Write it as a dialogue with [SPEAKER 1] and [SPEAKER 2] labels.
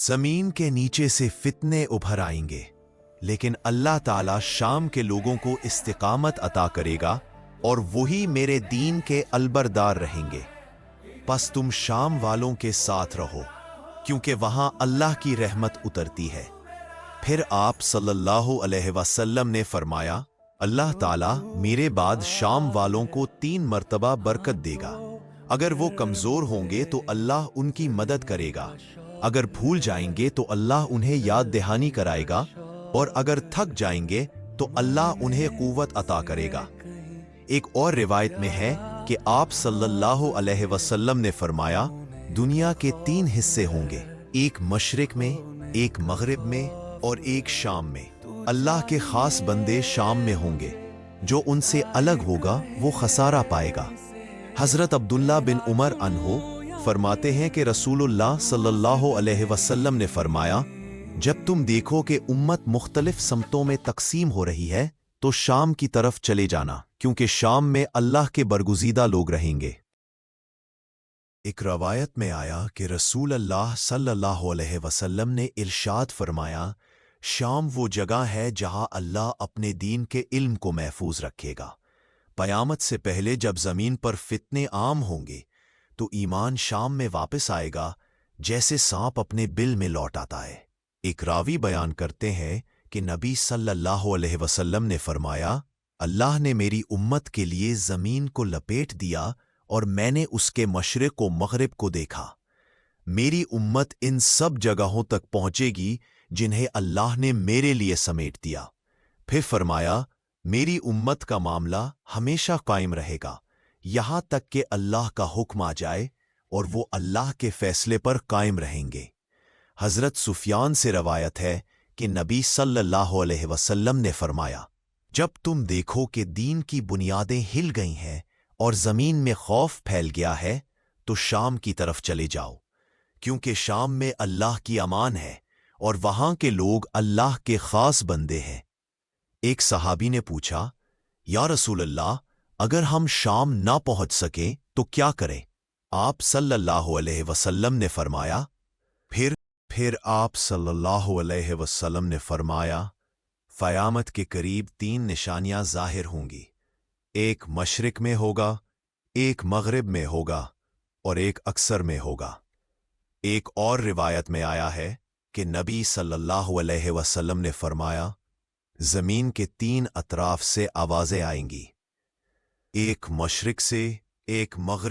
[SPEAKER 1] जमीन के नीचे से फितने उभर आएंगे, लेकिन अल्लाह ताला शाम के लोगों को इस्तिकामत अता करेगा और वही मेरे दीन के अलबरदार रहेंगे। बस तुम शाम वालों के साथ रहो, क्योंकि वहां अल्लाह की रहमत उतरती है। फिर आप सल्लल्लाहु अलैहि वसल्लम ने फरमाया, अल्लाह ताला मेरे बाद शाम वालों को 3 मर्तबा बरकत देगा। अगर वो कमजोर होंगे तो अल्लाह उनकी मदद करेगा, अगर भूल जाएंगे तो अल्लाह उन्हें याद दहानी कराएगा, और अगर थक जाएंगे तो अल्लाह उन्हें कुव्वत अता करेगा। एक और रिवायत में है कि आप सल्लल्लाहु अलैहि वसल्लम ने फरमाया, दुनिया के 3 हिस्से होंगे, एक मशरिक में, एक मगरिब में और एक शाम में। अल्लाह के खास बंदे शाम में होंगे, जो उनसे अलग होगा वो खसारा पाएगा। हजरत अब्दुल्ला बिन उमर अन्हो फरमाते हैं कि रसूलुल्लाह सल्लल्लाहु अलैहि वसल्लम ने फरमाया, जब तुम देखो कि उम्मत मुख्तलिफ समतों में तकसीम हो रही है तो शाम की तरफ चले जाना, क्योंकि शाम में अल्लाह के बरगुज़ीदा लोग रहेंगे। एक रवायत में आया कि रसूल अल्लाह सल्लल्लाहु अलैहि वसल्लम ने इरशाद फरमाया, शाम वो जगह है जहां अल्लाह अपने दीन के इल्म को महफूज रखेगा। क़यामत से पहले जब ज़मीन पर फितने आम होंगे तो ईमान शाम में वापस आएगा, जैसे सांप अपने बिल में लौट आता है। एक रावी बयान करते हैं कि नबी सल्लल्लाहु अलैहि वसल्लम ने फरमाया, अल्लाह ने मेरी उम्मत के लिए ज़मीन को लपेट दिया और मैंने उसके मशरिक़ को मग़रिब को देखा। मेरी उम्मत इन सब जगहों तक पहुंचेगी जिन्हें अल्लाह ने मेरे लिए समेट दिया। फिर फरमाया, मेरी उम्मत का मामला हमेशा कायम रहेगा, यहां तक कि अल्लाह का हुक्म आ जाए और वो अल्लाह के फैसले पर कायम रहेंगे। हज़रत सुफियान से रवायत है कि नबी सल्लल्लाहु अलैहि वसल्लम ने फरमाया, जब तुम देखो कि दीन की बुनियादें हिल गई हैं और ज़मीन में खौफ फैल गया है तो शाम की तरफ चले जाओ, क्योंकि शाम में अल्लाह की अमान है और वहां के लोग अल्लाह के खास बंदे हैं। एक सहाबी ने पूछा, या रसूल अल्लाह, अगर हम शाम ना पहुंच सके तो क्या करें? आप सल्लल्लाहु अलैहि वसल्लम ने फरमाया, फिर आप सल्लल्लाहु अलैहि वसल्लम ने फरमाया, क़यामत के करीब 3 निशानियां ज़ाहिर होंगी, एक मशरिक में होगा, एक मग़रिब में होगा और एक अक्सर में होगा। एक और रिवायत में आया है कि नबी सल्लल्लाहु अलैहि वसल्लम ने फरमाया, ज़मीन के 3 अतराफ से आवाज़ें आएंगी, एक मशरिक से, एक मग़रिब